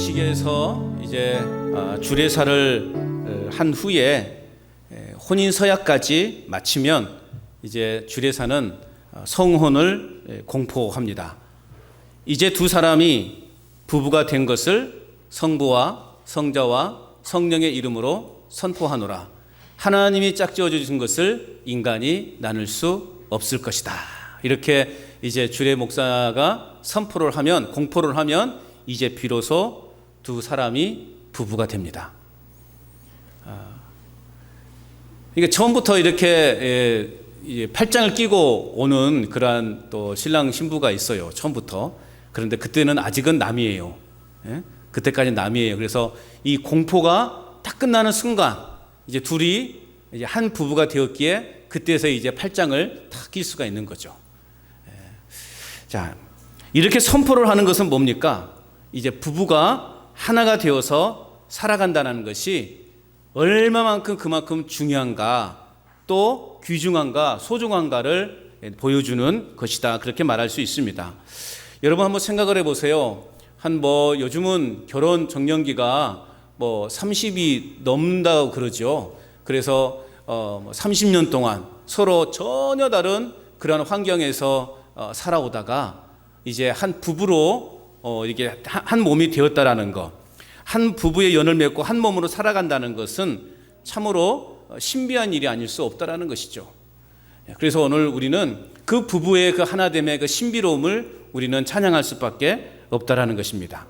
결혼식에서 이제 주례사를 한 후에 혼인 서약까지 마치면 이제 주례사는 성혼을 공포합니다. 이제 두 사람이 부부가 된 것을 성부와 성자와 성령의 이름으로 선포하노라. 하나님이 짝지어 주신 것을 인간이 나눌 수 없을 것이다. 이렇게 이제 주례 목사가 선포를 하면, 공포를 하면 이제 비로소 두 사람이 부부가 됩니다. 그러니까 처음부터 이렇게 팔짱을 끼고 오는 그러한 또 신랑 신부가 있어요. 처음부터. 그런데 그때는 아직은 남이에요. 그때까지 남이에요. 그래서 이 공포가 딱 끝나는 순간 이제 둘이 이제 한 부부가 되었기에 그때서 이제 팔짱을 탁 낄 수가 있는 거죠. 자, 이렇게 선포를 하는 것은 뭡니까? 이제 부부가 하나가 되어서 살아간다는 것이 얼마만큼 그만큼 중요한가, 또 귀중한가, 소중한가를 보여주는 것이다. 그렇게 말할 수 있습니다. 여러분 한번 생각을 해보세요. 요즘은 결혼 정년기가 30이 넘는다고 그러죠. 그래서 30년 동안 서로 전혀 다른 그런 환경에서 살아오다가 이제 한 부부로 이게 한 몸이 되었다라는 것, 한 부부의 연을 맺고 한 몸으로 살아간다는 것은 참으로 신비한 일이 아닐 수 없다라는 것이죠. 그래서 오늘 우리는 그 부부의 그 하나됨의 그 신비로움을 우리는 찬양할 수밖에 없다라는 것입니다.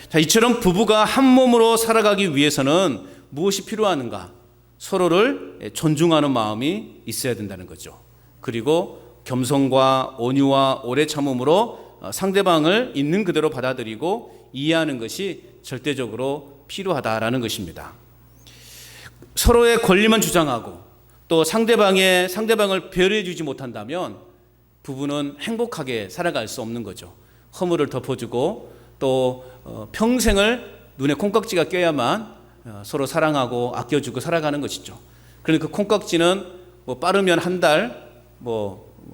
자, 이처럼 부부가 한 몸으로 살아가기 위해서는 무엇이 필요한가? 서로를 존중하는 마음이 있어야 된다는 거죠. 그리고 겸손과 온유와 오래 참음으로 상대방을 있는 그대로 받아들이고 이해하는 것이 절대적으로 필요하다라는 것입니다. 서로의 권리만 주장하고 또 상대방을 배려해 주지 못한다면 부부는 행복하게 살아갈 수 없는 거죠. 허물을 덮어주고 또 평생을 눈에 콩깍지가 껴야만 서로 사랑하고 아껴주고 살아가는 것이죠. 그런데 그 콩깍지는 빠르면 한 달,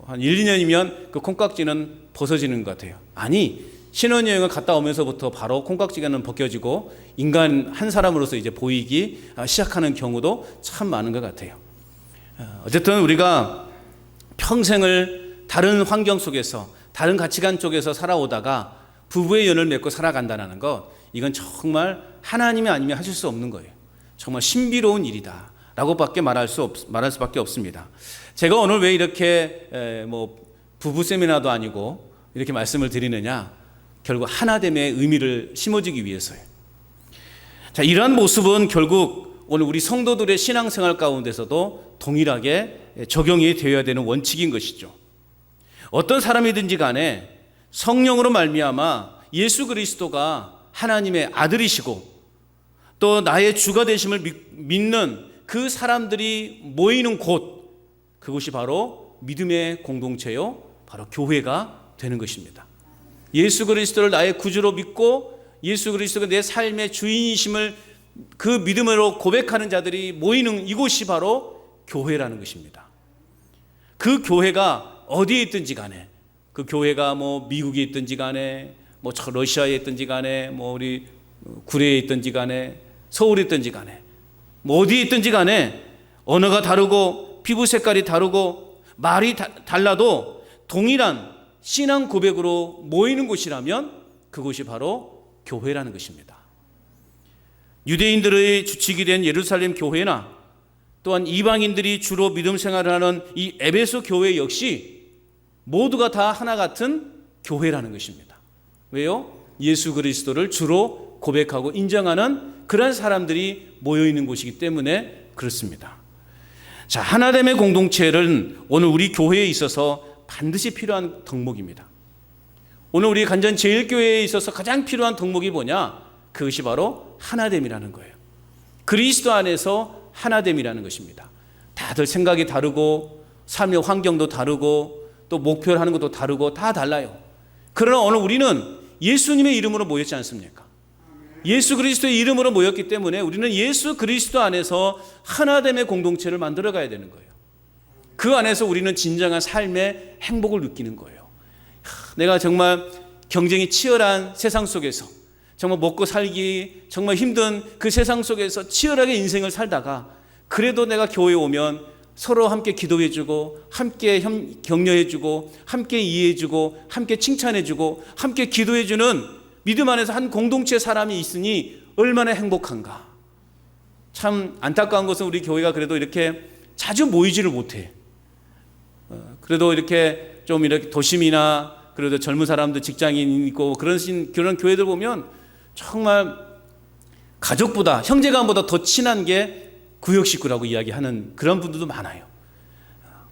한 1, 2년이면 그 콩깍지는 벗어지는 것 같아요. 아니, 신혼여행을 갔다 오면서부터 바로 콩깍지가 벗겨지고 인간 한 사람으로서 이제 보이기 시작하는 경우도 참 많은 것 같아요. 어쨌든 우리가 평생을 다른 환경 속에서, 다른 가치관 쪽에서 살아오다가 부부의 연을 맺고 살아간다는 것, 이건 정말 하나님이 아니면 하실 수 없는 거예요. 정말 신비로운 일이다 라고밖에 말할 수밖에 없습니다. 제가 오늘 왜 이렇게 부부 세미나도 아니고 이렇게 말씀을 드리느냐, 결국 하나됨의 의미를 심어주기 위해서예요. 자, 이러한 모습은 결국 오늘 우리 성도들의 신앙생활 가운데서도 동일하게 적용이 되어야 되는 원칙인 것이죠. 어떤 사람이든지 간에 성령으로 말미암아 예수 그리스도가 하나님의 아들이시고 또 나의 주가 되심을 믿는 그 사람들이 모이는 곳, 그곳이 바로 믿음의 공동체요, 바로 교회가 되는 것입니다. 예수 그리스도를 나의 구주로 믿고 예수 그리스도가 내 삶의 주인이심을 그 믿음으로 고백하는 자들이 모이는 이곳이 바로 교회라는 것입니다. 그 교회가 어디에 있든지 간에, 그 교회가 미국에 있든지 간에, 러시아에 있든지 간에, 우리 구례에 있든지 간에, 서울에 있든지 간에, 어디에 있든지 간에 언어가 다르고 피부 색깔이 다르고 말이 달라도 동일한 신앙 고백으로 모이는 곳이라면 그곳이 바로 교회라는 것입니다. 유대인들의 주축이 된 예루살렘 교회나 또한 이방인들이 주로 믿음 생활을 하는 이 에베소 교회 역시 모두가 다 하나 같은 교회라는 것입니다. 왜요? 예수 그리스도를 주로 고백하고 인정하는 그런 사람들이 모여있는 곳이기 때문에 그렇습니다. 자, 하나됨의 공동체는 오늘 우리 교회에 있어서 반드시 필요한 덕목입니다. 오늘 우리 간전 제일교회에 있어서 가장 필요한 덕목이 뭐냐? 그것이 바로 하나됨이라는 거예요. 그리스도 안에서 하나됨이라는 것입니다. 다들 생각이 다르고 삶의 환경도 다르고 또 목표를 하는 것도 다르고 다 달라요. 그러나 오늘 우리는 예수님의 이름으로 모였지 않습니까? 예수 그리스도의 이름으로 모였기 때문에 우리는 예수 그리스도 안에서 하나됨의 공동체를 만들어 가야 되는 거예요. 그 안에서 우리는 진정한 삶의 행복을 느끼는 거예요. 내가 정말 경쟁이 치열한 세상 속에서 정말 먹고 살기 정말 힘든 그 세상 속에서 치열하게 인생을 살다가 그래도 내가 교회에 오면 서로 함께 기도해주고 함께 격려해주고 함께 이해해주고 함께 칭찬해주고 함께 기도해주는 믿음 안에서 한 공동체 사람이 있으니 얼마나 행복한가. 참 안타까운 것은 우리 교회가 그래도 이렇게 자주 모이지를 못해. 그래도 이렇게 좀 이렇게 도심이나 그래도 젊은 사람들 직장인 있고 그런 교회들 보면 정말 가족보다 형제간보다 더 친한 게 구역 식구라고 이야기하는 그런 분들도 많아요.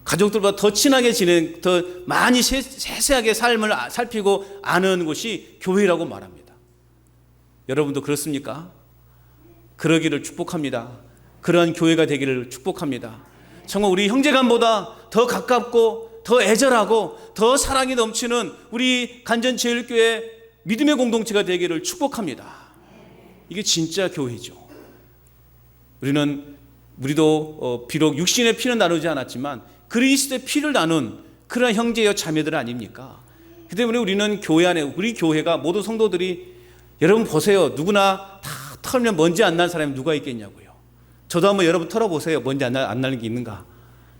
가족들보다 더 친하게 지낸, 더 많이 세세하게 삶을 살피고 아는 곳이 교회라고 말합니다. 여러분도 그렇습니까? 그러기를 축복합니다. 그러한 교회가 되기를 축복합니다. 정말 우리 형제간보다 더 가깝고 더 애절하고 더 사랑이 넘치는 우리 간전제일교회 믿음의 공동체가 되기를 축복합니다. 이게 진짜 교회죠. 우리도 비록 육신의 피는 나누지 않았지만 그리스도의 피를 나눈 그런 형제여 자매들 아닙니까? 그 때문에 우리는 교회 안에, 우리 교회가 모든 성도들이, 여러분 보세요. 누구나 다 털면 먼지 안 난 사람이 누가 있겠냐고요. 저도 한번 여러분 털어보세요. 먼지 안 나는 게 있는가.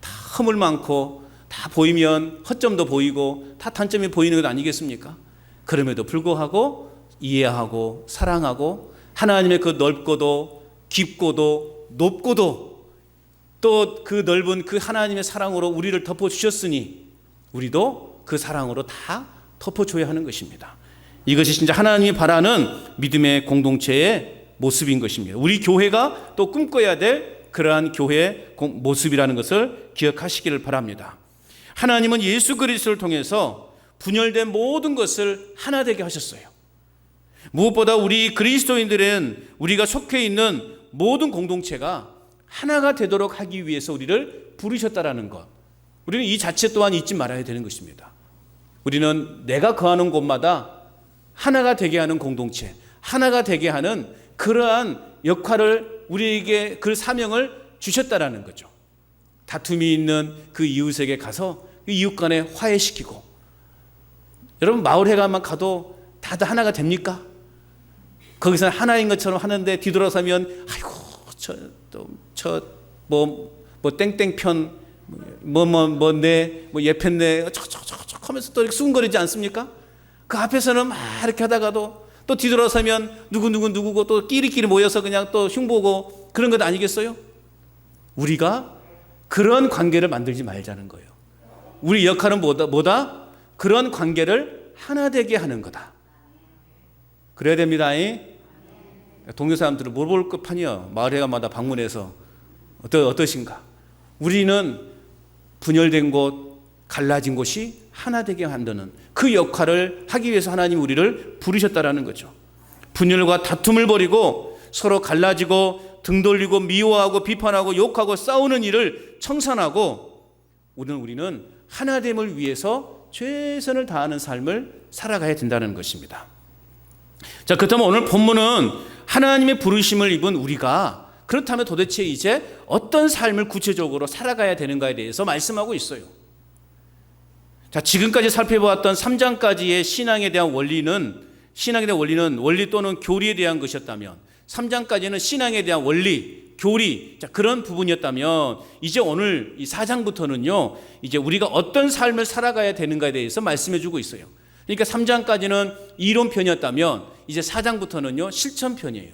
다 허물 많고 다 보이면 허점도 보이고 다 단점이 보이는 것 아니겠습니까? 그럼에도 불구하고 이해하고 사랑하고 하나님의 그 넓고도 깊고도 높고도 또 그 넓은 그 하나님의 사랑으로 우리를 덮어주셨으니 우리도 그 사랑으로 다 덮어줘야 하는 것입니다. 이것이 진짜 하나님이 바라는 믿음의 공동체의 모습인 것입니다. 우리 교회가 또 꿈꿔야 될 그러한 교회의 모습이라는 것을 기억하시기를 바랍니다. 하나님은 예수 그리스도를 통해서 분열된 모든 것을 하나 되게 하셨어요. 무엇보다 우리 그리스도인들은 우리가 속해 있는 모든 공동체가 하나가 되도록 하기 위해서 우리를 부르셨다라는 것, 우리는 이 자체 또한 잊지 말아야 되는 것입니다. 우리는 내가 거하는 곳마다 하나가 되게 하는 공동체, 하나가 되게 하는 그러한 역할을, 우리에게 그 사명을 주셨다라는 거죠. 다툼이 있는 그 이웃에게 가서 그 이웃 간에 화해시키고, 여러분 마을회관만 가도 다들 하나가 됩니까? 거기서 하나인 것처럼 하는데 뒤돌아서면 아이고 뭐 땡땡편 내 예편네 척척척척 하면서 또 이렇게 수근거리지 않습니까? 그 앞에서는 막 이렇게 하다가도 또 뒤돌아서면 누구고 또 끼리끼리 모여서 그냥 또 흉보고 그런 것 아니겠어요? 우리가 그런 관계를 만들지 말자는 거예요. 우리 역할은 뭐다? 그런 관계를 하나 되게 하는 거다. 그래야 됩니다. 동료 사람들은 뭘 볼 것판이요. 마을회관마다 방문해서 어떠신가? 우리는 분열된 곳, 갈라진 곳이 하나 되게 만드는 그 역할을 하기 위해서 하나님 우리를 부르셨다라는 거죠. 분열과 다툼을 버리고 서로 갈라지고 등 돌리고 미워하고 비판하고 욕하고 싸우는 일을 청산하고 우리는 하나됨을 위해서 최선을 다하는 삶을 살아가야 된다는 것입니다. 자, 그렇다면 오늘 본문은 하나님의 부르심을 입은 우리가 그렇다면 도대체 이제 어떤 삶을 구체적으로 살아가야 되는가에 대해서 말씀하고 있어요. 자, 지금까지 살펴보았던 3장까지의 신앙에 대한 원리는 원리 또는 교리에 대한 것이었다면 3장까지는 신앙에 대한 원리, 교리, 자, 그런 부분이었다면 이제 오늘 이 4장부터는요, 이제 우리가 어떤 삶을 살아가야 되는가에 대해서 말씀해 주고 있어요. 그러니까 3장까지는 이론편이었다면 이제 4장부터는요, 실천편이에요.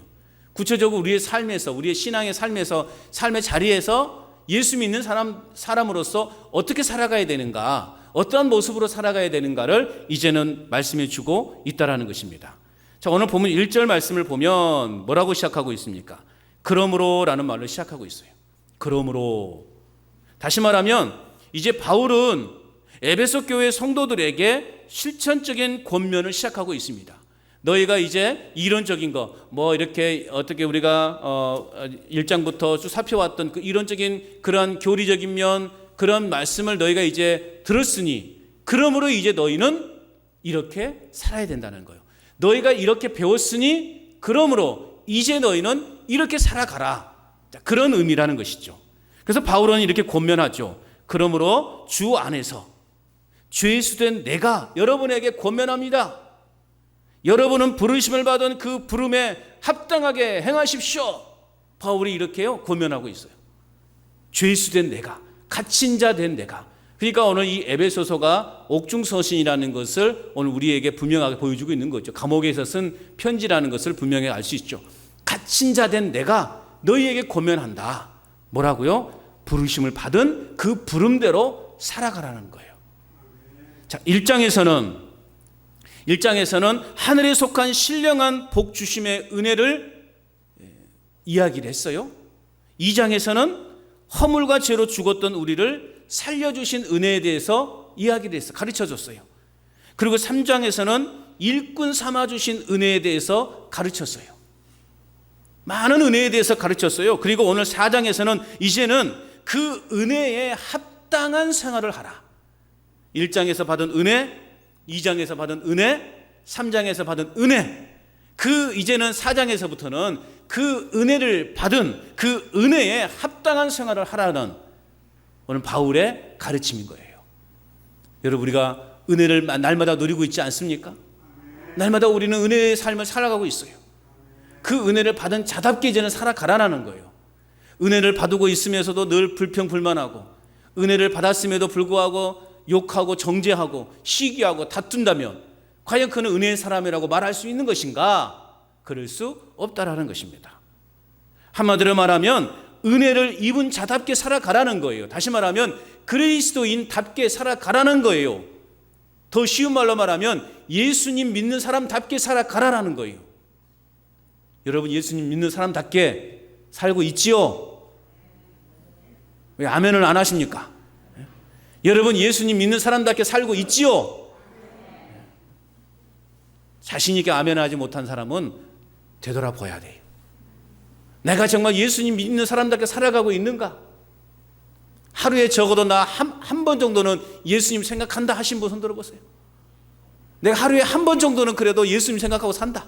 구체적으로 우리의 삶에서, 우리의 신앙의 삶에서, 삶의 자리에서 예수 믿는 사람으로서 어떻게 살아가야 되는가, 어떠한 모습으로 살아가야 되는가를 이제는 말씀해 주고 있다라는 것입니다. 자, 오늘 보면 1절 말씀을 보면 뭐라고 시작하고 있습니까? 그러므로라는 말로 시작하고 있어요. 그러므로. 다시 말하면 이제 바울은 에베소 교회 성도들에게 실천적인 권면을 시작하고 있습니다. 너희가 이제 이론적인 거, 뭐 이렇게 어떻게 우리가 1장부터 쭉 살펴왔던 그 이론적인 그런 교리적인 면, 그런 말씀을 너희가 이제 들었으니 그러므로 이제 너희는 이렇게 살아야 된다는 거예요. 너희가 이렇게 배웠으니 그러므로 이제 너희는 이렇게 살아가라. 그런 의미라는 것이죠. 그래서 바울은 이렇게 권면하죠. 그러므로 주 안에서 죄수된 내가 여러분에게 권면합니다. 여러분은 부르심을 받은 그 부름에 합당하게 행하십시오. 바울이 이렇게요 고면하고 있어요. 죄수된 내가, 갇힌 자 된 내가. 그러니까 오늘 이 에베소서가 옥중서신이라는 것을 오늘 우리에게 분명하게 보여주고 있는 거죠. 감옥에서 쓴 편지라는 것을 분명히 알 수 있죠. 갇힌 자 된 내가 너희에게 고면한다. 뭐라고요? 부르심을 받은 그 부름대로 살아가라는 거예요. 자, 1장에서는 하늘에 속한 신령한 복 주심의 은혜를 이야기를 했어요. 2장에서는 허물과 죄로 죽었던 우리를 살려주신 은혜에 대해서 이야기를 했어요. 가르쳐줬어요. 그리고 3장에서는 일꾼 삼아주신 은혜에 대해서 가르쳤어요. 많은 은혜에 대해서 가르쳤어요. 그리고 오늘 4장에서는 이제는 그 은혜에 합당한 생활을 하라. 1장에서 받은 은혜, 2장에서 받은 은혜, 3장에서 받은 은혜, 그 이제는 4장에서부터는 그 은혜를 받은 그 은혜에 합당한 생활을 하라는 오늘 바울의 가르침인 거예요. 여러분, 우리가 은혜를 날마다 누리고 있지 않습니까? 날마다 우리는 은혜의 삶을 살아가고 있어요. 그 은혜를 받은 자답게 이제는 살아가라는 거예요. 은혜를 받고 있으면서도 늘 불평불만하고, 은혜를 받았음에도 불구하고 욕하고 정죄하고 시기하고 다툰다면 과연 그는 은혜의 사람이라고 말할 수 있는 것인가? 그럴 수 없다라는 것입니다. 한마디로 말하면 은혜를 입은 자답게 살아가라는 거예요. 다시 말하면 그리스도인답게 살아가라는 거예요. 더 쉬운 말로 말하면 예수님 믿는 사람답게 살아가라는 거예요. 여러분, 예수님 믿는 사람답게 살고 있지요? 왜 아멘을 안 하십니까? 여러분, 예수님 믿는 사람답게 살고 있지요? 자신 있게 아멘하지 못한 사람은 되돌아봐야 돼요. 내가 정말 예수님 믿는 사람답게 살아가고 있는가? 하루에 적어도 나 한 번 정도는 예수님 생각한다 하신 분 손 들어보세요. 내가 하루에 한 번 정도는 그래도 예수님 생각하고 산다.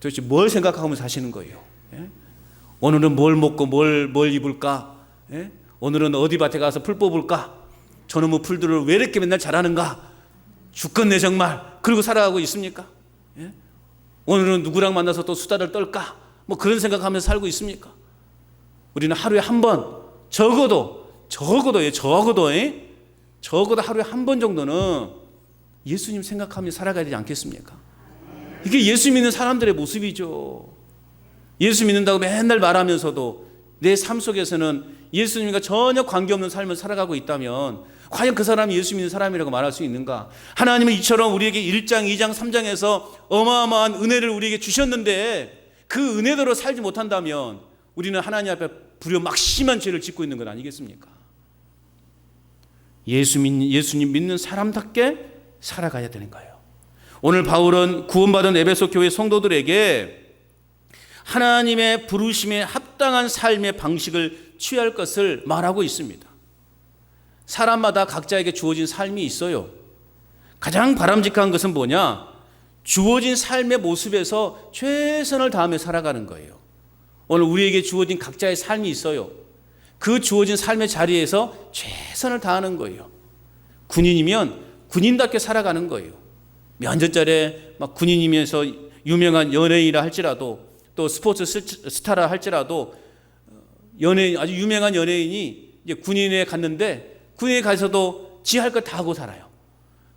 도대체 뭘 생각하면서 사시는 거예요? 예? 오늘은 뭘 먹고 뭘 입을까? 예? 오늘은 어디 밭에 가서 풀 뽑을까? 저놈의 풀들을 왜 이렇게 맨날 자라는가? 죽겠네 정말. 그러고 살아가고 있습니까? 예? 오늘은 누구랑 만나서 또 수다를 떨까? 뭐 그런 생각하면서 살고 있습니까? 우리는 하루에 한 번, 적어도 하루에 한 번 정도는 예수님 생각하면서 살아가야 되지 않겠습니까? 이게 예수 믿는 사람들의 모습이죠. 예수 믿는다고 맨날 말하면서도 내 삶 속에서는 예수님과 전혀 관계없는 삶을 살아가고 있다면 과연 그 사람이 예수 믿는 사람이라고 말할 수 있는가? 하나님은 이처럼 우리에게 1장, 2장, 3장에서 어마어마한 은혜를 우리에게 주셨는데 그 은혜대로 살지 못한다면 우리는 하나님 앞에 불효 막심한 죄를 짓고 있는 것 아니겠습니까? 예수님 믿는 사람답게 살아가야 되는 거예요. 오늘 바울은 구원받은 에베소 교회 성도들에게 하나님의 부르심에 합당한 삶의 방식을 취할 것을 말하고 있습니다. 사람마다 각자에게 주어진 삶이 있어요. 가장 바람직한 것은 뭐냐? 주어진 삶의 모습에서 최선을 다하며 살아가는 거예요. 오늘 우리에게 주어진 각자의 삶이 있어요. 그 주어진 삶의 자리에서 최선을 다하는 거예요. 군인이면 군인답게 살아가는 거예요. 몇 년 전에 막 군인이면서 유명한 연예인이라 할지라도 또 스포츠 스타라 할지라도 아주 유명한 연예인이 이제 군인에 갔는데 군인에 가서도 지 할 거 다 하고 살아요.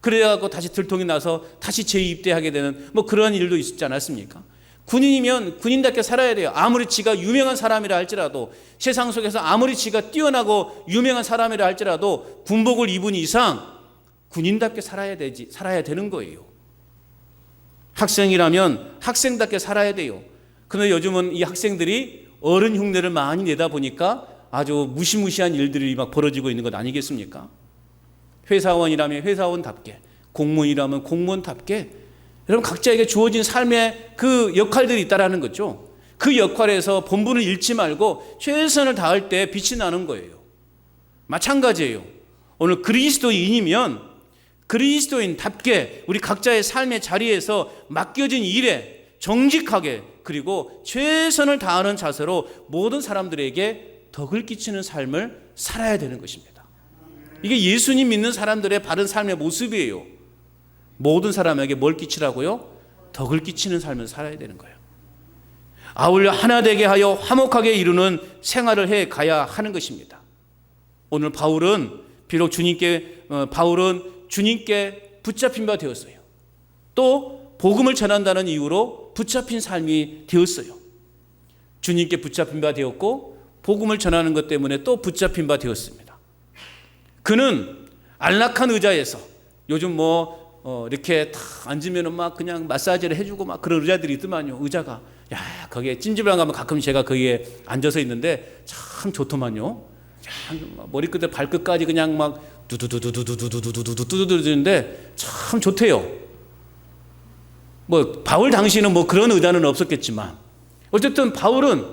그래갖고 다시 들통이 나서 다시 재입대하게 되는 뭐 그런 일도 있지 않았습니까? 군인이면 군인답게 살아야 돼요. 아무리 지가 유명한 사람이라 할지라도 세상 속에서 아무리 지가 뛰어나고 유명한 사람이라 할지라도 군복을 입은 이상 군인답게 살아야 되는 거예요. 학생이라면 학생답게 살아야 돼요. 그런데 요즘은 이 학생들이 어른 흉내를 많이 내다 보니까 아주 무시무시한 일들이 막 벌어지고 있는 것 아니겠습니까? 회사원이라면 회사원답게, 공무원이라면 공무원답게, 여러분 각자에게 주어진 삶의 그 역할들이 있다라는 거죠. 그 역할에서 본분을 잃지 말고 최선을 다할 때 빛이 나는 거예요. 마찬가지예요. 오늘 그리스도인이면 그리스도인답게 우리 각자의 삶의 자리에서 맡겨진 일에 정직하게 그리고 최선을 다하는 자세로 모든 사람들에게 덕을 끼치는 삶을 살아야 되는 것입니다. 이게 예수님 믿는 사람들의 바른 삶의 모습이에요. 모든 사람에게 뭘 끼치라고요? 덕을 끼치는 삶을 살아야 되는 거예요. 아울러 하나 되게 하여 화목하게 이루는 생활을 해 가야 하는 것입니다. 오늘 바울은 비록 바울은 주님께 붙잡힌 바 되었어요. 또 복음을 전한다는 이유로 붙잡힌 삶이 되었어요. 주님께 붙잡힌 바 되었고 복음을 전하는 것 때문에 또 붙잡힌 바 되었습니다. 그는 안락한 의자에서 요즘 이렇게 탁 앉으면은 막 그냥 마사지를 해주고 막 그런 의자들이 있더만요. 의자가 거기에 찜질방 가면 가끔 제가 거기에 앉아서 있는데 참 좋더만요. 머리끝에 발끝까지 그냥 막 두두두두두두두두두두두두두두는데 참 좋대요. 바울 당시는 그런 의자는 없었겠지만 어쨌든 바울은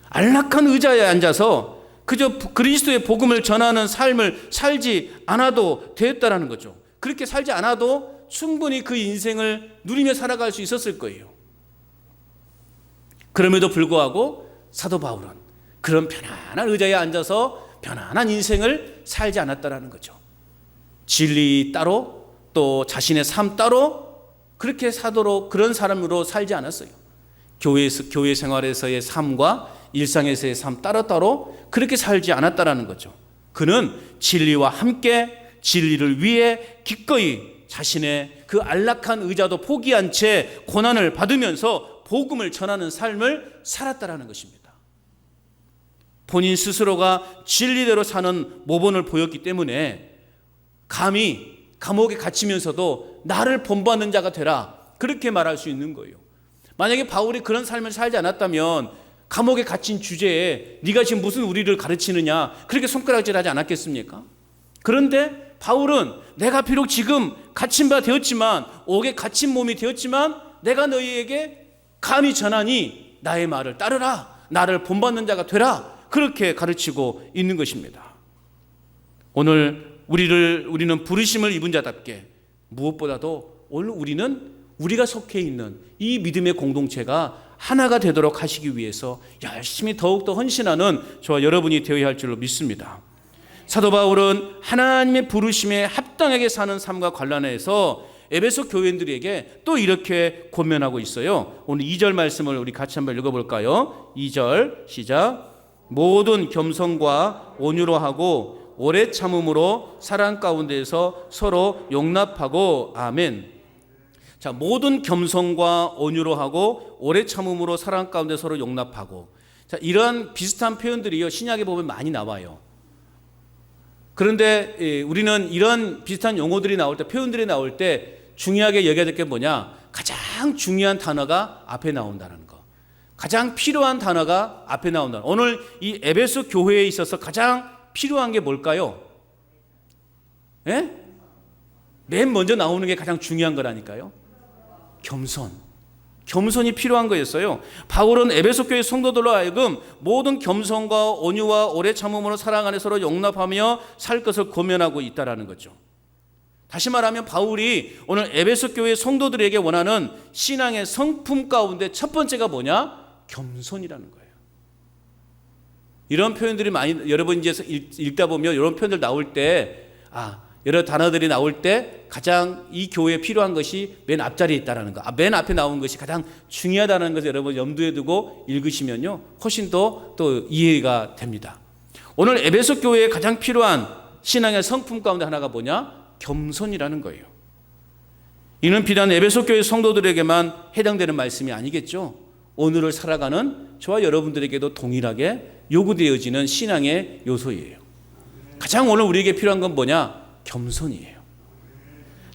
안락한 의자에 앉아서 그저 그리스도의 복음을 전하는 삶을 살지 않아도 되었다라는 거죠. 그렇게 살지 않아도 충분히 그 인생을 누리며 살아갈 수 있었을 거예요. 그럼에도 불구하고 사도 바울은 그런 편안한 의자에 앉아서 편안한 인생을 살지 않았다라는 거죠. 진리 따로 또 자신의 삶 따로 그렇게 사도록 그런 사람으로 살지 않았어요. 교회 생활에서의 삶과 일상에서의 삶 따로따로 그렇게 살지 않았다라는 거죠. 그는 진리와 함께 진리를 위해 기꺼이 자신의 그 안락한 의자도 포기한 채 고난을 받으면서 복음을 전하는 삶을 살았다라는 것입니다. 본인 스스로가 진리대로 사는 모범을 보였기 때문에 감히 감옥에 갇히면서도 나를 본받는 자가 되라 그렇게 말할 수 있는 거예요. 만약에 바울이 그런 삶을 살지 않았다면 감옥에 갇힌 주제에 네가 지금 무슨 우리를 가르치느냐 그렇게 손가락질하지 않았겠습니까? 그런데 바울은 내가 비록 지금 갇힌 바 되었지만 옥에 갇힌 몸이 되었지만 내가 너희에게 감히 전하니 나의 말을 따르라 나를 본받는 자가 되라 그렇게 가르치고 있는 것입니다. 오늘 우리는 부르심을 입은 자답게 무엇보다도 오늘 우리가 속해 있는 이 믿음의 공동체가 하나가 되도록 하시기 위해서 열심히 더욱더 헌신하는 저와 여러분이 되어야 할 줄로 믿습니다. 사도 바울은 하나님의 부르심에 합당하게 사는 삶과 관련해서 에베소 교인들에게 또 이렇게 권면하고 있어요. 오늘 2절 말씀을 우리 같이 한번 읽어볼까요? 2절 시작. 모든 겸손과 온유로 하고 오래 참음으로 사랑 가운데서 서로 용납하고 아멘. 자, 모든 겸손과 온유로 하고 오래 참음으로 사랑 가운데 서로 용납하고. 자, 이러한 비슷한 표현들이요 신약에 보면 많이 나와요. 그런데 우리는 이런 비슷한 용어들이 나올 때 표현들이 나올 때 중요하게 여겨야 될 게 뭐냐? 가장 중요한 단어가 앞에 나온다는 거. 가장 필요한 단어가 앞에 나온다. 오늘 이 에베소 교회에 있어서 가장 필요한 게 뭘까요? 예? 맨 먼저 나오는 게 가장 중요한 거라니까요. 겸손이 필요한 거였어요. 바울은 에베소 교회 성도들로 하여금 모든 겸손과 온유와 오래 참음으로 사랑 안에 서로 용납하며 살 것을 권면하고 있다라는 거죠. 다시 말하면 바울이 오늘 에베소 교회 성도들에게 원하는 신앙의 성품 가운데 첫 번째가 뭐냐? 겸손이라는 거예요. 이런 표현들이 많이 여러분 이제 읽다 보면 이런 표현들 나올 때 여러 단어들이 나올 때 가장 이 교회에 필요한 것이 맨 앞자리에 있다는 거. 맨 앞에 나온 것이 가장 중요하다는 것을 여러분 염두에 두고 읽으시면요. 훨씬 더 또 이해가 됩니다. 오늘 에베소 교회에 가장 필요한 신앙의 성품 가운데 하나가 뭐냐? 겸손이라는 거예요. 이는 비단 에베소 교회 성도들에게만 해당되는 말씀이 아니겠죠. 오늘을 살아가는 저와 여러분들에게도 동일하게 요구되어지는 신앙의 요소예요. 가장 오늘 우리에게 필요한 건 뭐냐? 겸손이에요.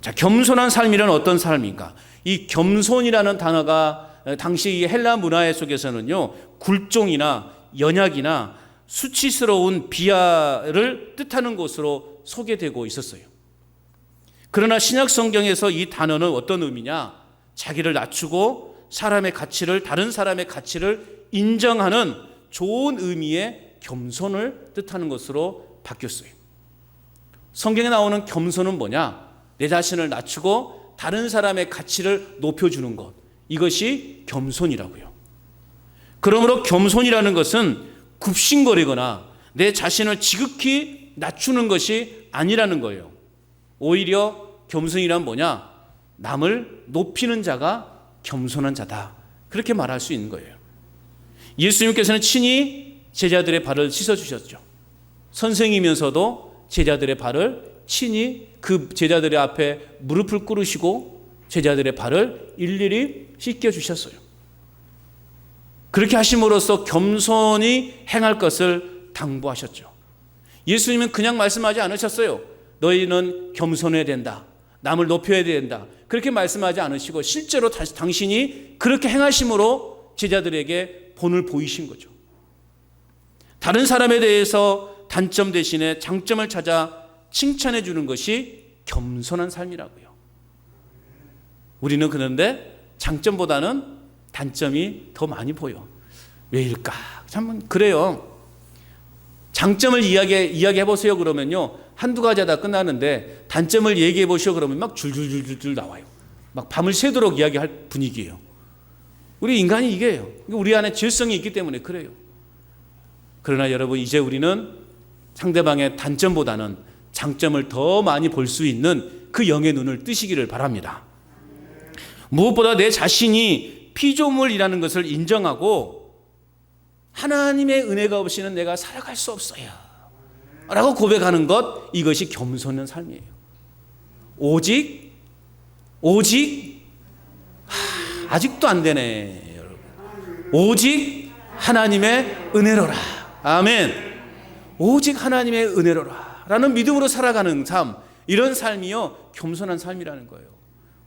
자, 겸손한 삶이란 어떤 삶인가? 이 겸손이라는 단어가 당시 이 헬라 문화 속에서는요, 굴종이나 연약이나 수치스러운 비하를 뜻하는 것으로 소개되고 있었어요. 그러나 신약 성경에서 이 단어는 어떤 의미냐? 자기를 낮추고 다른 사람의 가치를 인정하는 좋은 의미의 겸손을 뜻하는 것으로 바뀌었어요. 성경에 나오는 겸손은 뭐냐? 내 자신을 낮추고 다른 사람의 가치를 높여주는 것. 이것이 겸손이라고요. 그러므로 겸손이라는 것은 굽신거리거나 내 자신을 지극히 낮추는 것이 아니라는 거예요. 오히려 겸손이란 뭐냐? 남을 높이는 자가 겸손한 자다. 그렇게 말할 수 있는 거예요. 예수님께서는 친히 제자들의 발을 씻어주셨죠. 선생이면서도 제자들의 발을 친히 그 제자들의 앞에 무릎을 꿇으시고 제자들의 발을 일일이 씻겨주셨어요. 그렇게 하심으로써 겸손히 행할 것을 당부하셨죠. 예수님은 그냥 말씀하지 않으셨어요. 너희는 겸손해야 된다. 남을 높여야 된다. 그렇게 말씀하지 않으시고 실제로 당신이 그렇게 행하심으로 제자들에게 본을 보이신 거죠. 다른 사람에 대해서 단점 대신에 장점을 찾아 칭찬해 주는 것이 겸손한 삶이라고요. 우리는 그런데 장점보다는 단점이 더 많이 보여. 왜일까? 참 그래요. 장점을 이야기해 보세요 그러면요, 한두 가지 하다 끝나는데 단점을 얘기해 보시오 그러면 막 줄줄줄줄 나와요. 막 밤을 새도록 이야기할 분위기예요. 우리 인간이 이게요. 우리 안에 죄성이 있기 때문에 그래요. 그러나 여러분, 이제 우리는 상대방의 단점보다는 장점을 더 많이 볼 수 있는 그 영의 눈을 뜨시기를 바랍니다. 무엇보다 내 자신이 피조물이라는 것을 인정하고 하나님의 은혜가 없이는 내가 살아갈 수 없어요 라고 고백하는 것, 이것이 겸손한 삶이에요. 오직 아직도 안 되네 여러분. 오직 하나님의 은혜로라. 아멘. 오직 하나님의 은혜로라 라는 믿음으로 살아가는 삶, 이런 삶이요 겸손한 삶이라는 거예요.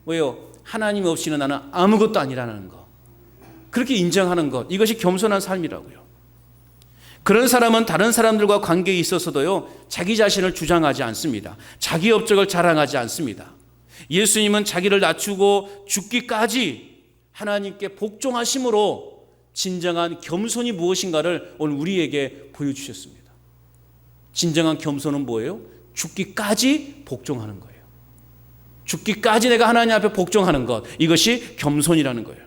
왜요? 하나님 없이는 나는 아무것도 아니라는 거, 그렇게 인정하는 것, 이것이 겸손한 삶이라고요. 그런 사람은 다른 사람들과 관계에 있어서도요 자기 자신을 주장하지 않습니다. 자기 업적을 자랑하지 않습니다. 예수님은 자기를 낮추고 죽기까지 하나님께 복종하심으로 진정한 겸손이 무엇인가를 오늘 우리에게 보여주셨습니다. 진정한 겸손은 뭐예요? 죽기까지 복종하는 거예요. 죽기까지 내가 하나님 앞에 복종하는 것, 이것이 겸손이라는 거예요.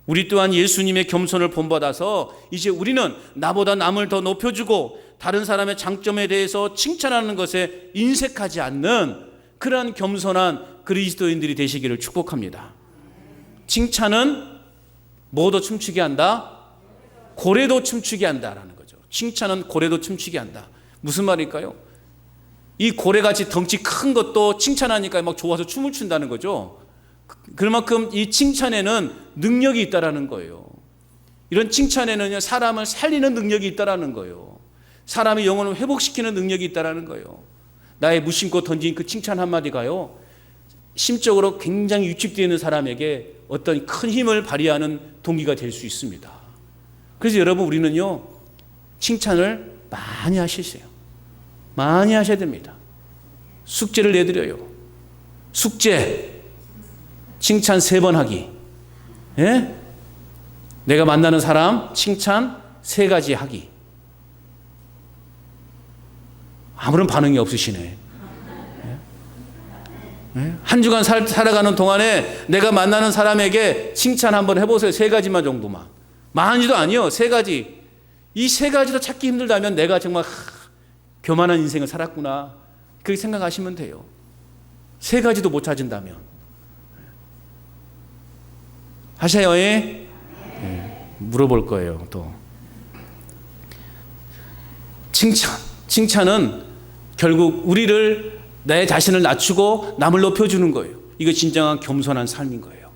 우리 또한 예수님의 겸손을 본받아서 이제 우리는 나보다 남을 더 높여주고 다른 사람의 장점에 대해서 칭찬하는 것에 인색하지 않는 그러한 겸손한 그리스도인들이 되시기를 축복합니다. 칭찬은 뭐도 춤추게 한다? 고래도 춤추게 한다라는 거죠. 칭찬은 고래도 춤추게 한다. 무슨 말일까요? 이 고래같이 덩치 큰 것도 칭찬하니까 막 좋아서 춤을 춘다는 거죠. 그만큼 이 칭찬에는 능력이 있다라는 거예요. 이런 칭찬에는 사람을 살리는 능력이 있다라는 거예요. 사람의 영혼을 회복시키는 능력이 있다라는 거예요. 나의 무심코 던진 그 칭찬 한마디가요 심적으로 굉장히 위축되어 있는 사람에게 어떤 큰 힘을 발휘하는 동기가 될 수 있습니다. 그래서 여러분, 우리는요 칭찬을 많이 하시세요. 많이 하셔야 됩니다. 숙제를 내드려요. 숙제 칭찬 3번 하기. 예? 내가 만나는 사람 칭찬 3가지 하기. 아무런 반응이 없으시네. 예? 한 주간 살아가는 동안에 내가 만나는 사람에게 칭찬 한번 해보세요. 3가지만 정도만. 많이도 아니요. 3가지. 이 3가지도 찾기 힘들다면 내가 정말 교만한 인생을 살았구나, 그렇게 생각하시면 돼요. 3가지도 못 찾은다면. 하셔요. 예? 물어볼 거예요. 또 칭찬은 결국 우리를, 내 자신을 낮추고 남을 높여주는 거예요. 이거 진정한 겸손한 삶인 거예요.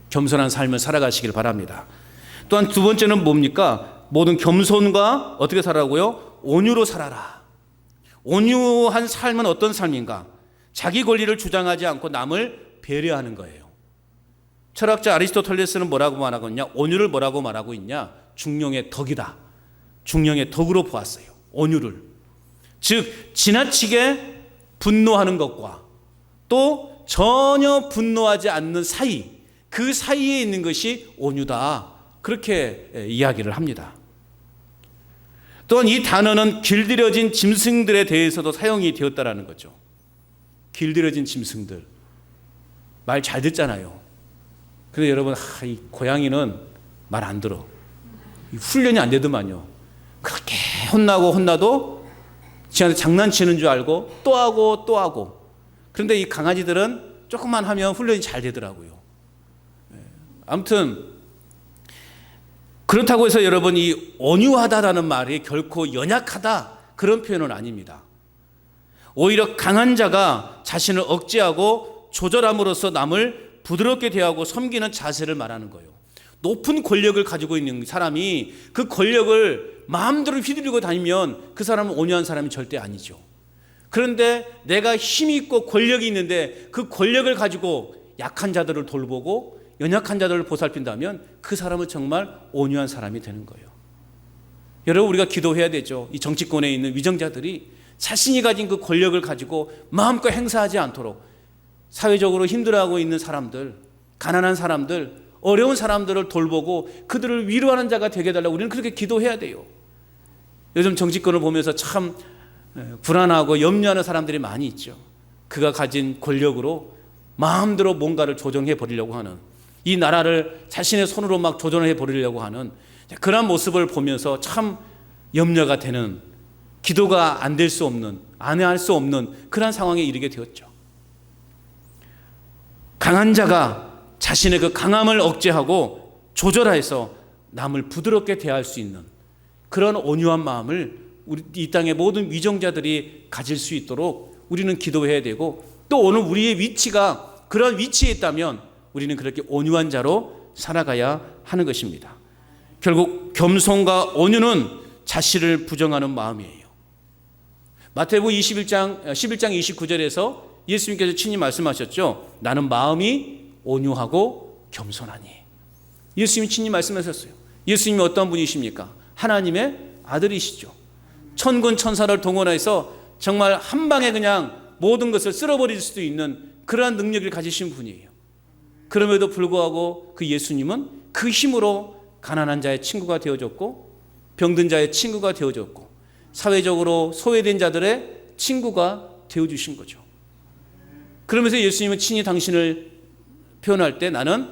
겸손한 삶을 살아가시길 바랍니다. 또한 두 번째는 뭡니까? 모든 겸손과 어떻게 살아라고요? 온유로 살아라. 온유한 삶은 어떤 삶인가? 자기 권리를 주장하지 않고 남을 배려하는 거예요. 철학자 아리스토텔레스는 뭐라고 말하고 있냐? 온유를 뭐라고 말하고 있냐? 중용의 덕이다. 중용의 덕으로 보았어요. 온유를. 즉 지나치게 분노하는 것과 또 전혀 분노하지 않는 사이, 그 사이에 있는 것이 온유다. 그렇게 이야기를 합니다. 또한 이 단어는 길들여진 짐승들에 대해서도 사용이 되었다라는 거죠. 길들여진 짐승들. 말 잘 듣잖아요. 근데 여러분, 이 고양이는 말 안 들어. 훈련이 안 되더만요. 그렇게 혼나도 지한테 장난치는 줄 알고 또 하고 또 하고. 그런데 이 강아지들은 조금만 하면 훈련이 잘 되더라고요. 아무튼 그렇다고 해서 여러분 이 온유하다라는 말이 결코 연약하다 그런 표현은 아닙니다. 오히려 강한 자가 자신을 억제하고 조절함으로써 남을 부드럽게 대하고 섬기는 자세를 말하는 거예요. 높은 권력을 가지고 있는 사람이 그 권력을 마음대로 휘두르고 다니면 그 사람은 온유한 사람이 절대 아니죠. 그런데 내가 힘이 있고 권력이 있는데 그 권력을 가지고 약한 자들을 돌보고 연약한 자들을 보살핀다면 그 사람은 정말 온유한 사람이 되는 거예요. 여러분, 우리가 기도해야 되죠. 이 정치권에 있는 위정자들이 자신이 가진 그 권력을 가지고 마음껏 행사하지 않도록 사회적으로 힘들어하고 있는 사람들, 가난한 사람들, 어려운 사람들을 돌보고 그들을 위로하는 자가 되게 해달라고 우리는 그렇게 기도해야 돼요. 요즘 정치권을 보면서 참 불안하고 염려하는 사람들이 많이 있죠. 그가 가진 권력으로 마음대로 뭔가를 조정해 버리려고 하는, 이 나라를 자신의 손으로 막 조정해 버리려고 하는 그런 모습을 보면서 참 염려가 되는, 기도가 안 될 수 없는, 안 할 수 없는 그런 상황에 이르게 되었죠. 강한 자가 자신의 그 강함을 억제하고 조절해서 남을 부드럽게 대할 수 있는 그런 온유한 마음을 우리 이 땅의 모든 위정자들이 가질 수 있도록 우리는 기도해야 되고, 또 오늘 우리의 위치가 그런 위치에 있다면 우리는 그렇게 온유한 자로 살아가야 하는 것입니다. 결국 겸손과 온유는 자신을 부정하는 마음이에요. 마태복음 11장 29절에서 예수님께서 친히 말씀하셨죠. 나는 마음이 온유하고 겸손하니. 예수님이 친히 말씀하셨어요. 예수님이 어떤 분이십니까? 하나님의 아들이시죠. 천군 천사를 동원해서 정말 한 방에 그냥 모든 것을 쓸어버릴 수도 있는 그러한 능력을 가지신 분이에요. 그럼에도 불구하고 그 예수님은 그 힘으로 가난한 자의 친구가 되어줬고, 병든 자의 친구가 되어줬고, 사회적으로 소외된 자들의 친구가 되어주신 거죠. 그러면서 예수님은 친히 당신을 표현할 때 나는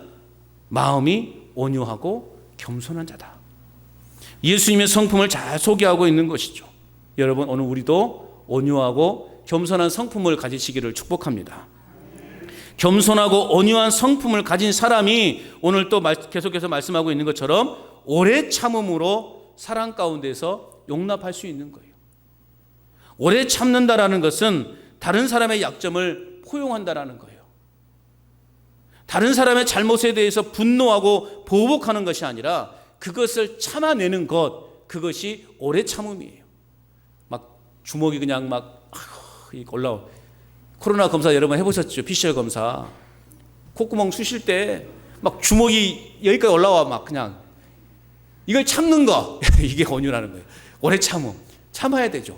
마음이 온유하고 겸손한 자다. 예수님의 성품을 잘 소개하고 있는 것이죠. 여러분, 오늘 우리도 온유하고 겸손한 성품을 가지시기를 축복합니다. 겸손하고 온유한 성품을 가진 사람이 오늘 또 계속해서 말씀하고 있는 것처럼 오래 참음으로 사랑 가운데서 용납할 수 있는 거예요. 오래 참는다라는 것은 다른 사람의 약점을 포용한다라는 거예요. 다른 사람의 잘못에 대해서 분노하고 보복하는 것이 아니라 그것을 참아내는 것, 그것이 오래 참음이에요. 막 주먹이 그냥 막 올라와. 코로나 검사 여러분 해보셨죠? PCR 검사. 콧구멍 쑤실 때 막 주먹이 여기까지 올라와. 막 그냥 이걸 참는 거. 이게 온유라는 거예요. 오래 참음. 참아야 되죠.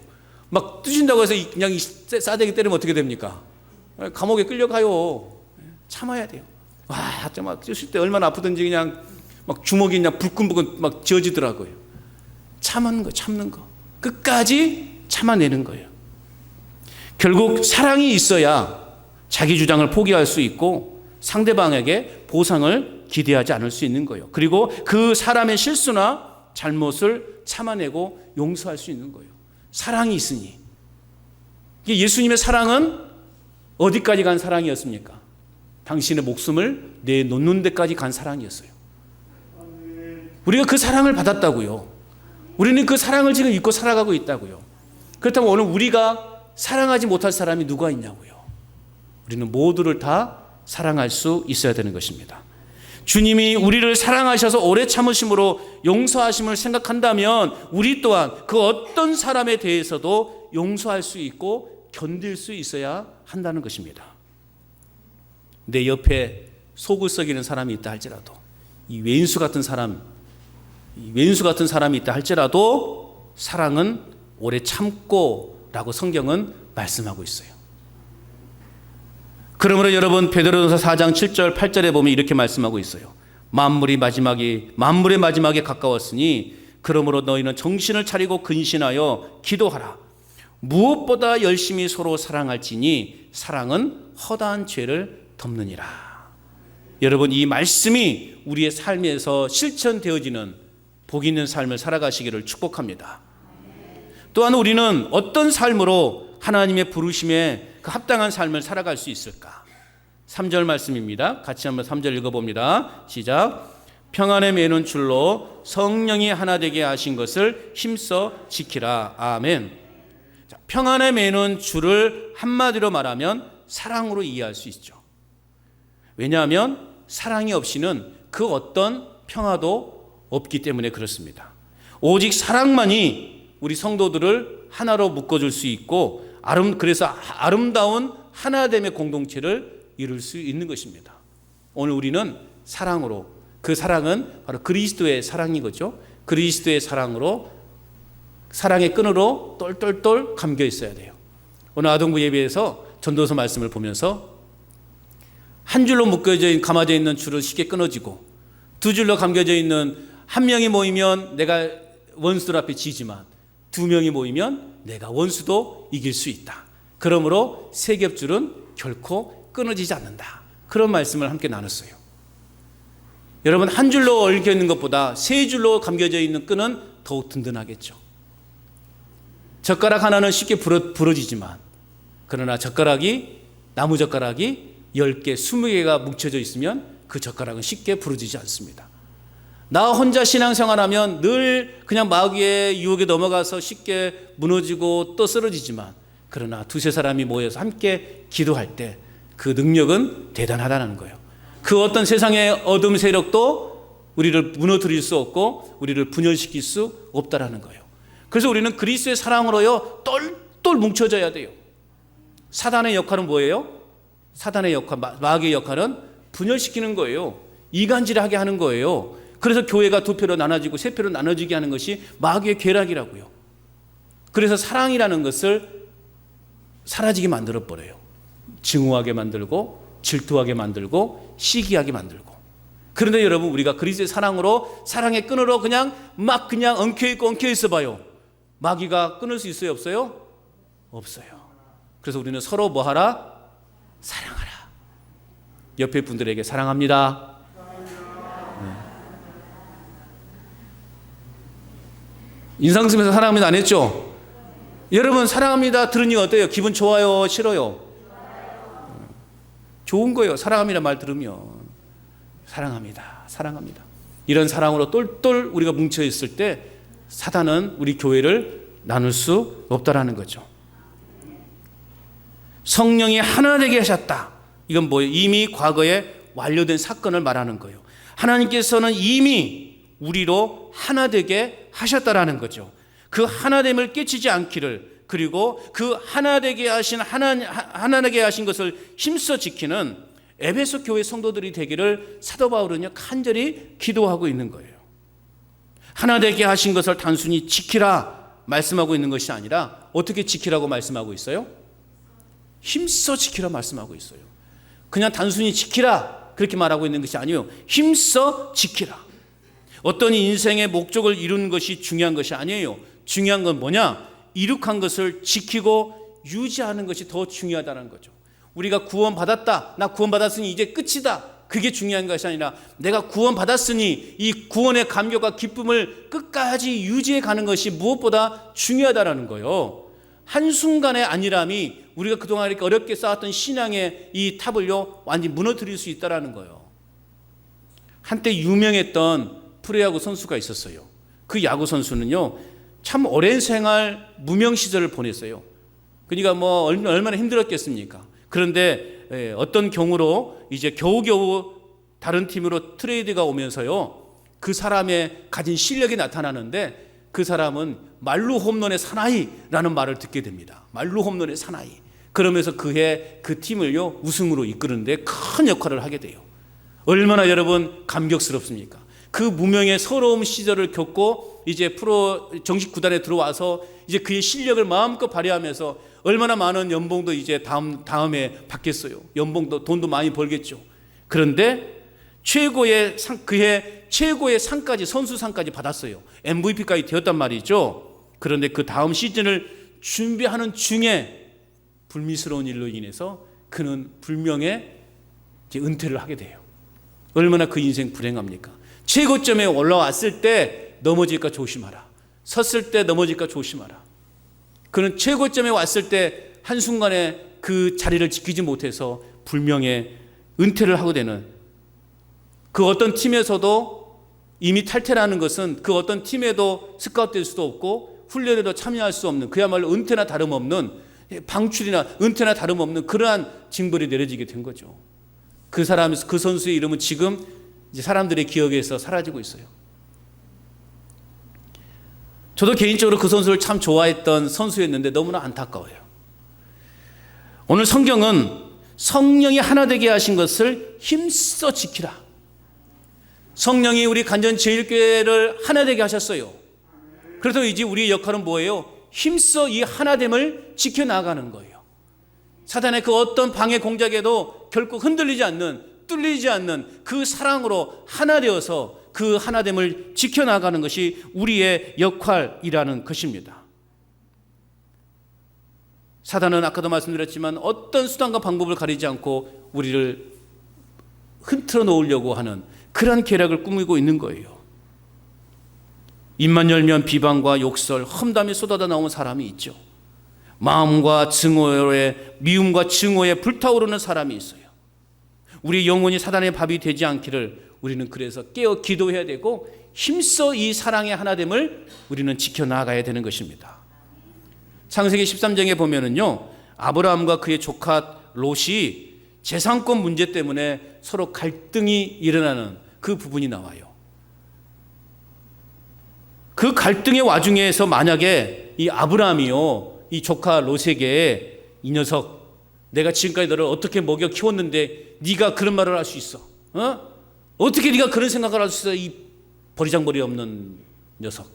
막 뜨신다고 해서 그냥 이 싸대기 때리면 어떻게 됩니까? 감옥에 끌려가요. 참아야 돼요. 와, 막 쑤실 때 얼마나 아프든지 그냥 막 주먹이 그냥 불끈불끈 막 지어지더라고요. 참는 거, 참는 거. 끝까지 참아내는 거예요. 결국 사랑이 있어야 자기 주장을 포기할 수 있고 상대방에게 보상을 기대하지 않을 수 있는 거예요. 그리고 그 사람의 실수나 잘못을 참아내고 용서할 수 있는 거예요. 사랑이 있으니. 예수님의 사랑은 어디까지 간 사랑이었습니까? 당신의 목숨을 내놓는 데까지 간 사랑이었어요. 우리가 그 사랑을 받았다고요. 우리는 그 사랑을 지금 잊고 살아가고 있다고요. 그렇다면 오늘 우리가 사랑하지 못할 사람이 누가 있냐고요. 우리는 모두를 다 사랑할 수 있어야 되는 것입니다. 주님이 우리를 사랑하셔서 오래 참으심으로 용서하심을 생각한다면 우리 또한 그 어떤 사람에 대해서도 용서할 수 있고 견딜 수 있어야 한다는 것입니다. 내 옆에 속을 썩이는 사람이 있다 할지라도, 이 왼수 같은 사람이 있다 할지라도 사랑은 오래 참고 라고 성경은 말씀하고 있어요. 그러므로 여러분, 베드로전서 4장 7절 8절에 보면 이렇게 말씀하고 있어요. 만물의 마지막에 가까웠으니 그러므로 너희는 정신을 차리고 근신하여 기도하라. 무엇보다 열심히 서로 사랑할지니 사랑은 허다한 죄를 덮느니라. 여러분, 이 말씀이 우리의 삶에서 실천되어지는 복 있는 삶을 살아가시기를 축복합니다. 또한 우리는 어떤 삶으로 하나님의 부르심에 그 합당한 삶을 살아갈 수 있을까? 3절 말씀입니다. 같이 한번 3절 읽어봅니다. 시작. 평안에 매는 줄로 성령이 하나 되게 하신 것을 힘써 지키라. 아멘. 자, 평안에 매는 줄을 한마디로 말하면 사랑으로 이해할 수 있죠. 왜냐하면 사랑이 없이는 그 어떤 평화도 없기 때문에 그렇습니다. 오직 사랑만이 우리 성도들을 하나로 묶어줄 수 있고 그래서 아름다운 하나됨의 공동체를 이룰 수 있는 것입니다. 오늘 우리는 사랑으로, 그 사랑은 바로 그리스도의 사랑이거죠. 그리스도의 사랑으로, 사랑의 끈으로 똘똘똘 감겨 있어야 돼요. 오늘 아동부 예배에서 전도서 말씀을 보면서 한 줄로 감아져 있는 줄은 쉽게 끊어지고 두 줄로 감겨져 있는 한 명이 모이면 내가 원수들 앞에 지지만 두 명이 모이면 내가 원수도 이길 수 있다. 그러므로 세 겹줄은 결코 끊어지지 않는다. 그런 말씀을 함께 나눴어요. 여러분, 한 줄로 얽혀 있는 것보다 세 줄로 감겨져 있는 끈은 더욱 든든하겠죠. 젓가락 하나는 쉽게 부러지지만 그러나 나무 젓가락이 10개, 20개가 뭉쳐져 있으면 그 젓가락은 쉽게 부러지지 않습니다. 나 혼자 신앙생활하면 늘 그냥 마귀의 유혹에 넘어가서 쉽게 무너지고 또 쓰러지지만 그러나 두세 사람이 모여서 함께 기도할 때 그 능력은 대단하다는 거예요. 그 어떤 세상의 어둠 세력도 우리를 무너뜨릴 수 없고 우리를 분열시킬 수 없다라는 거예요. 그래서 우리는 그리스도의 사랑으로요 똘똘 뭉쳐져야 돼요. 사단의 역할은 뭐예요? 사단의 역할, 마귀의 역할은 분열시키는 거예요. 이간질하게 하는 거예요. 그래서 교회가 두 표로 나눠지고 세 표로 나눠지게 하는 것이 마귀의 괴락이라고요. 그래서 사랑이라는 것을 사라지게 만들어버려요. 증오하게 만들고 질투하게 만들고 시기하게 만들고. 그런데 여러분, 우리가 그리스도의 사랑으로, 사랑의 끈으로 그냥 엉켜있고 엉켜있어 봐요. 마귀가 끊을 수 있어요? 없어요? 없어요. 그래서 우리는 서로 뭐 하라? 사랑하라. 옆에 분들에게 사랑합니다. 네. 인상 쓰면서 사랑합니다 안 했죠? 여러분, 사랑합니다 들으니 어때요? 기분 좋아요? 싫어요? 좋은 거예요. 사랑합니다 말 들으면. 사랑합니다. 사랑합니다. 이런 사랑으로 똘똘 우리가 뭉쳐 있을 때 사단은 우리 교회를 나눌 수 없다라는 거죠. 성령이 하나 되게 하셨다. 이건 뭐예요? 이미 과거에 완료된 사건을 말하는 거예요. 하나님께서는 이미 우리로 하나 되게 하셨다라는 거죠. 그 하나됨을 깨치지 않기를, 그리고 그 하나되게 하신 것을 힘써 지키는 에베소 교회 성도들이 되기를 사도 바울은요 간절히 기도하고 있는 거예요. 하나되게 하신 것을 단순히 지키라 말씀하고 있는 것이 아니라 어떻게 지키라고 말씀하고 있어요? 힘써 지키라 말씀하고 있어요. 그냥 단순히 지키라 그렇게 말하고 있는 것이 아니에요. 힘써 지키라. 어떤 인생의 목적을 이루는 것이 중요한 것이 아니에요. 중요한 건 뭐냐? 이룩한 것을 지키고 유지하는 것이 더 중요하다는 거죠. 우리가 구원받았다. 나 구원받았으니 이제 끝이다. 그게 중요한 것이 아니라 내가 구원받았으니 이 구원의 감격과 기쁨을 끝까지 유지해 가는 것이 무엇보다 중요하다는 거예요. 한순간의 안일함이 우리가 그동안 이렇게 어렵게 쌓았던 신앙의 이 탑을요 완전히 무너뜨릴 수 있다는 거예요. 한때 유명했던 프로야구 선수가 있었어요. 그 야구 선수는요 참 오랜 생활 무명 시절을 보냈어요. 그러니까 뭐 얼마나 힘들었겠습니까? 그런데 어떤 경우로 이제 겨우겨우 다른 팀으로 트레이드가 오면서요 그 사람의 가진 실력이 나타나는데 그 사람은 말루 홈런의 사나이라는 말을 듣게 됩니다. 말루 홈런의 사나이. 그러면서 그해 그 팀을요 우승으로 이끄는데 큰 역할을 하게 돼요. 얼마나 여러분 감격스럽습니까? 그 무명의 서러움 시절을 겪고 이제 프로 정식 구단에 들어와서 이제 그의 실력을 마음껏 발휘하면서 얼마나 많은 연봉도 이제 다음에 받겠어요. 연봉도 돈도 많이 벌겠죠. 그런데 그해 최고의 상까지, 선수상까지 받았어요. MVP까지 되었단 말이죠. 그런데 그 다음 시즌을 준비하는 중에 불미스러운 일로 인해서 그는 불명예 이제 은퇴를 하게 돼요. 얼마나 그 인생 불행합니까? 최고점에 올라왔을 때 넘어질까 조심하라. 섰을 때 넘어질까 조심하라. 그는 최고점에 왔을 때 한순간에 그 자리를 지키지 못해서 불명예 은퇴를 하고 되는, 그 어떤 팀에서도 이미 탈퇴라는 것은 그 어떤 팀에도 스카웃될 수도 없고 훈련에도 참여할 수 없는, 그야말로 은퇴나 다름없는, 방출이나 은퇴나 다름없는 그러한 징벌이 내려지게 된 거죠. 그 사람, 그 선수의 이름은 지금 이제 사람들의 기억에서 사라지고 있어요. 저도 개인적으로 그 선수를 참 좋아했던 선수였는데 너무나 안타까워요. 오늘 성경은 성령이 하나 되게 하신 것을 힘써 지키라. 성령이 우리 간전제일교회를 하나 되게 하셨어요. 그래서 이제 우리의 역할은 뭐예요? 힘써 이 하나됨을 지켜나가는 거예요. 사단의 그 어떤 방해 공작에도 결코 흔들리지 않는, 뚫리지 않는 그 사랑으로 하나 되어서 그 하나됨을 지켜나가는 것이 우리의 역할이라는 것입니다. 사단은 아까도 말씀드렸지만 어떤 수단과 방법을 가리지 않고 우리를 흔들어 놓으려고 하는 그런 계략을 꾸미고 있는 거예요. 입만 열면 비방과 욕설, 험담이 쏟아져 나오는 사람이 있죠. 마음과 증오에, 미움과 증오에 불타오르는 사람이 있어요. 우리 영혼이 사단의 밥이 되지 않기를 우리는 그래서 깨어 기도해야 되고 힘써 이 사랑의 하나됨을 우리는 지켜나가야 되는 것입니다. 창세기 13장에 보면은요, 아브라함과 그의 조카 롯이 재산권 문제 때문에 서로 갈등이 일어나는 그 부분이 나와요. 그 갈등의 와중에서 만약에 이 아브라함이요, 이 조카 롯에게 이 녀석, 내가 지금까지 너를 어떻게 먹여 키웠는데 네가 그런 말을 할 수 있어? 어떻게 네가 그런 생각을 할 수 있어? 이 버리장머리 없는 녀석.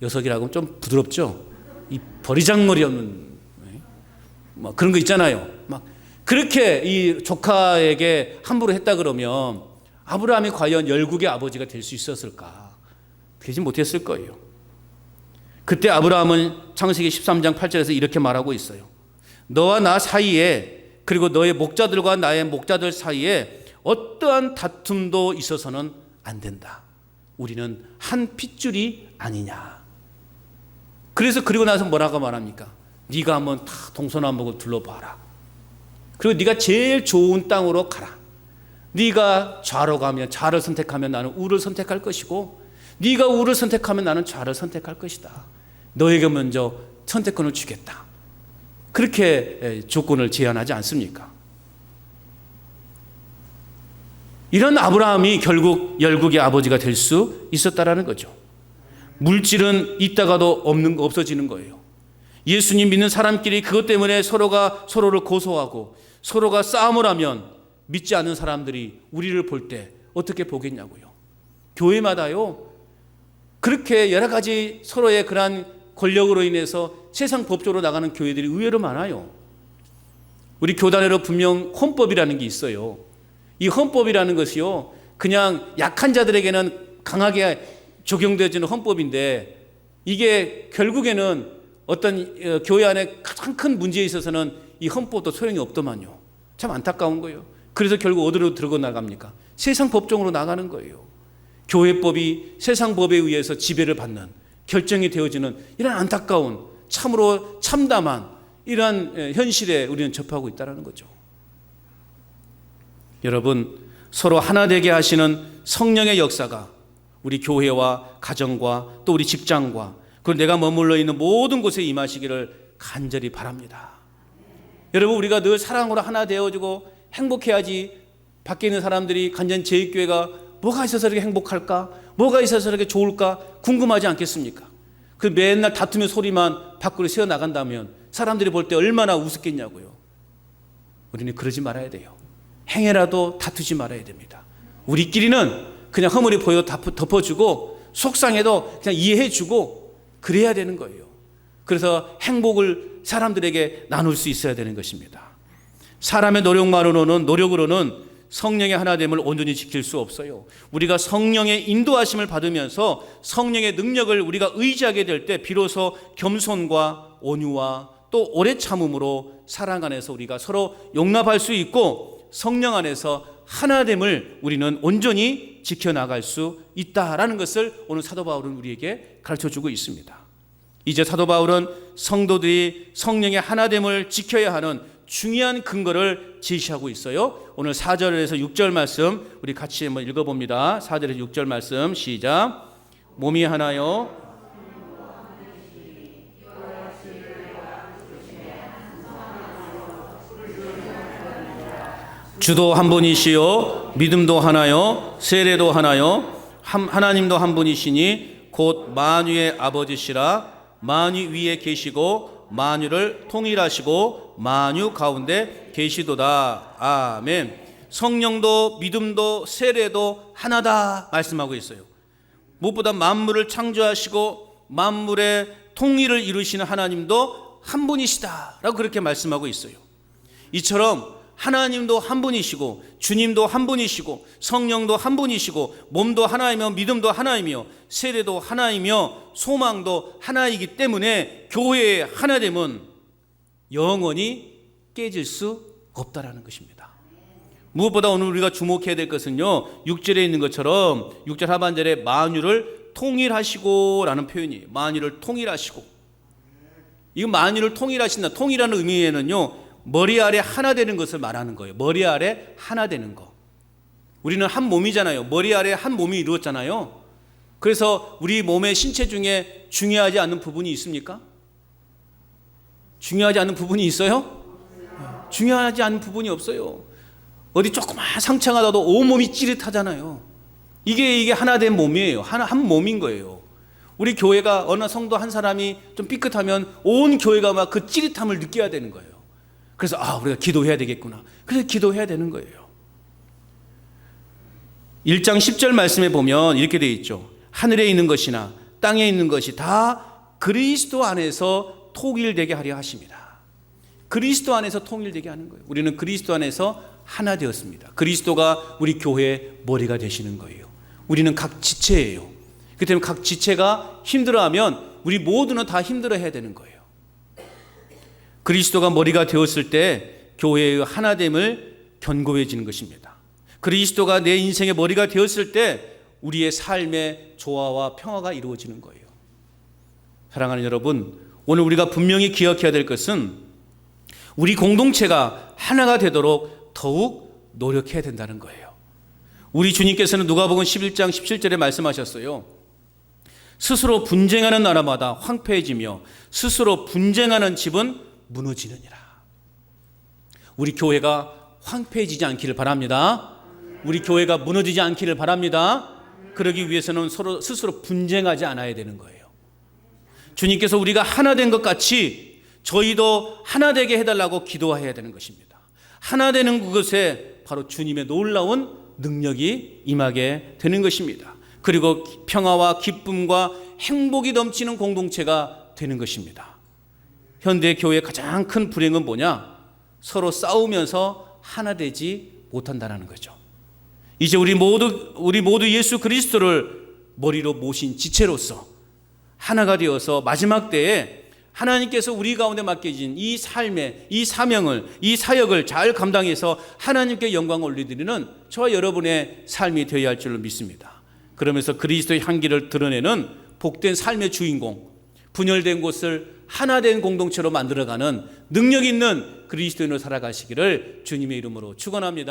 녀석이라고 하면 좀 부드럽죠? 이 버리장머리 없는, 막 그런 거 있잖아요. 막 그렇게 이 조카에게 함부로 했다 그러면 아브라함이 과연 열국의 아버지가 될 수 있었을까? 되지 못했을 거예요. 그때 아브라함은 창세기 13장 8절에서 이렇게 말하고 있어요. 너와 나 사이에, 그리고 너의 목자들과 나의 목자들 사이에 어떠한 다툼도 있어서는 안 된다. 우리는 한 핏줄이 아니냐. 그래서 그리고 나서 뭐라고 말합니까? 네가 한번 다 동서남북을 둘러봐라. 그리고 네가 제일 좋은 땅으로 가라. 네가 좌로 가면, 좌를 선택하면 나는 우를 선택할 것이고, 네가 우를 선택하면 나는 좌를 선택할 것이다. 너에게 먼저 선택권을 주겠다. 그렇게 조건을 제안하지 않습니까? 이런 아브라함이 결국 열국의 아버지가 될 수 있었다라는 거죠. 물질은 있다가도 없어지는 거예요. 예수님 믿는 사람끼리 그것 때문에 서로가 서로를 고소하고 서로가 싸움을 하면 믿지 않는 사람들이 우리를 볼 때 어떻게 보겠냐고요. 교회마다요, 그렇게 여러 가지 서로의 그러한 권력으로 인해서 세상 법조로 나가는 교회들이 의외로 많아요. 우리 교단에도 분명 헌법이라는 게 있어요. 이 헌법이라는 것이요, 그냥 약한 자들에게는 강하게 적용되어지는 헌법인데, 이게 결국에는 어떤 교회 안에 가장 큰 문제에 있어서는 이 헌법도 소용이 없더만요. 참 안타까운 거예요. 그래서 결국 어디로 들고 나갑니까? 세상 법정으로 나가는 거예요. 교회법이 세상 법에 의해서 지배를 받는, 결정이 되어지는 이런 안타까운, 참으로 참담한 이러한 현실에 우리는 접하고 있다는 거죠. 여러분, 서로 하나 되게 하시는 성령의 역사가 우리 교회와 가정과 또 우리 직장과 그리고 내가 머물러 있는 모든 곳에 임하시기를 간절히 바랍니다. 여러분, 우리가 늘 사랑으로 하나 되어지고 행복해야지 밖에 있는 사람들이 간전제일교회가 뭐가 있어서 이렇게 행복할까? 뭐가 있어서 이렇게 좋을까? 궁금하지 않겠습니까? 그 맨날 다투는 소리만 밖으로 새어나간다면 사람들이 볼 때 얼마나 우습겠냐고요. 우리는 그러지 말아야 돼요. 행해라도 다투지 말아야 됩니다. 우리끼리는 그냥 허물이 보여 덮어주고 속상해도 그냥 이해해주고 그래야 되는 거예요. 그래서 행복을 사람들에게 나눌 수 있어야 되는 것입니다. 사람의 노력으로는 성령의 하나됨을 온전히 지킬 수 없어요. 우리가 성령의 인도하심을 받으면서 성령의 능력을 우리가 의지하게 될 때 비로소 겸손과 온유와 또 오래 참음으로 사랑 안에서 우리가 서로 용납할 수 있고 성령 안에서 하나됨을 우리는 온전히 지켜나갈 수 있다라는 것을 오늘 사도 바울은 우리에게 가르쳐주고 있습니다. 이제 사도 바울은 성도들이 성령의 하나됨을 지켜야 하는 중요한 근거를 제시하고 있어요. 오늘 4절에서 6절 말씀 우리 같이 한번 읽어봅니다. 4절에서 6절 말씀 시작. 몸이 하나요 주도 한 분이시요 믿음도 하나요 세례도 하나요 하나님도 한 분이시니 곧 만유의 아버지시라. 만유 위에 계시고 만유를 통일하시고 만유 가운데 계시도다. 아멘. 성령도 믿음도 세례도 하나다 말씀하고 있어요. 무엇보다 만물을 창조하시고 만물의 통일을 이루시는 하나님도 한 분이시다 라고 그렇게 말씀하고 있어요. 이처럼 하나님도 한 분이시고 주님도 한 분이시고 성령도 한 분이시고 몸도 하나이며 믿음도 하나이며 세례도 하나이며 소망도 하나이기 때문에 교회의 하나됨은 영원히 깨질 수 없다라는 것입니다. 무엇보다 오늘 우리가 주목해야 될 것은요 6절에 있는 것처럼 6절 하반절에 만유를 통일하시고 라는 표현이에요. 만유를 통일하시고, 이 만유를 통일하신다, 통일하는 의미에는요 머리 아래 하나 되는 것을 말하는 거예요. 머리 아래 하나 되는 거. 우리는 한 몸이잖아요. 머리 아래 한 몸이 이루어졌잖아요. 그래서 우리 몸의 신체 중에 중요하지 않은 부분이 있습니까? 중요하지 않은 부분이 있어요? 중요하지 않은 부분이 없어요. 어디 조그만 상처가 나도 온 몸이 찌릿하잖아요. 이게 하나 된 몸이에요. 한 몸인 거예요. 우리 교회가 어느 성도 한 사람이 좀 삐끗하면 온 교회가 막 그 찌릿함을 느껴야 되는 거예요. 그래서 우리가 기도해야 되겠구나. 그래서 기도해야 되는 거예요. 1장 10절 말씀에 보면 이렇게 되어 있죠. 하늘에 있는 것이나 땅에 있는 것이 다 그리스도 안에서 통일되게 하려 하십니다. 그리스도 안에서 통일되게 하는 거예요. 우리는 그리스도 안에서 하나 되었습니다. 그리스도가 우리 교회의 머리가 되시는 거예요. 우리는 각 지체예요. 그렇기 때문에 각 지체가 힘들어하면 우리 모두는 다 힘들어해야 되는 거예요. 그리스도가 머리가 되었을 때 교회의 하나됨을 견고해지는 것입니다. 그리스도가 내 인생의 머리가 되었을 때 우리의 삶의 조화와 평화가 이루어지는 거예요. 사랑하는 여러분, 오늘 우리가 분명히 기억해야 될 것은 우리 공동체가 하나가 되도록 더욱 노력해야 된다는 거예요. 우리 주님께서는 누가복음 11장 17절에 말씀하셨어요. 스스로 분쟁하는 나라마다 황폐해지며 스스로 분쟁하는 집은 무너지느니라. 우리 교회가 황폐해지지 않기를 바랍니다. 우리 교회가 무너지지 않기를 바랍니다. 그러기 위해서는 서로 스스로 분쟁하지 않아야 되는 거예요. 주님께서 우리가 하나 된 것 같이 저희도 하나 되게 해달라고 기도해야 되는 것입니다. 하나 되는 그것에 바로 주님의 놀라운 능력이 임하게 되는 것입니다. 그리고 평화와 기쁨과 행복이 넘치는 공동체가 되는 것입니다. 현대 교회의 가장 큰 불행은 뭐냐? 서로 싸우면서 하나 되지 못한다는 거죠. 이제 우리 모두 예수 그리스도를 머리로 모신 지체로서 하나가 되어서 마지막 때에 하나님께서 우리 가운데 맡겨진 이 삶의 이 사명을, 이 사역을 잘 감당해서 하나님께 영광을 올려드리는 저와 여러분의 삶이 되어야 할 줄로 믿습니다. 그러면서 그리스도의 향기를 드러내는 복된 삶의 주인공, 분열된 곳을 하나된 공동체로 만들어가는 능력 있는 그리스도인으로 살아가시기를 주님의 이름으로 축원합니다.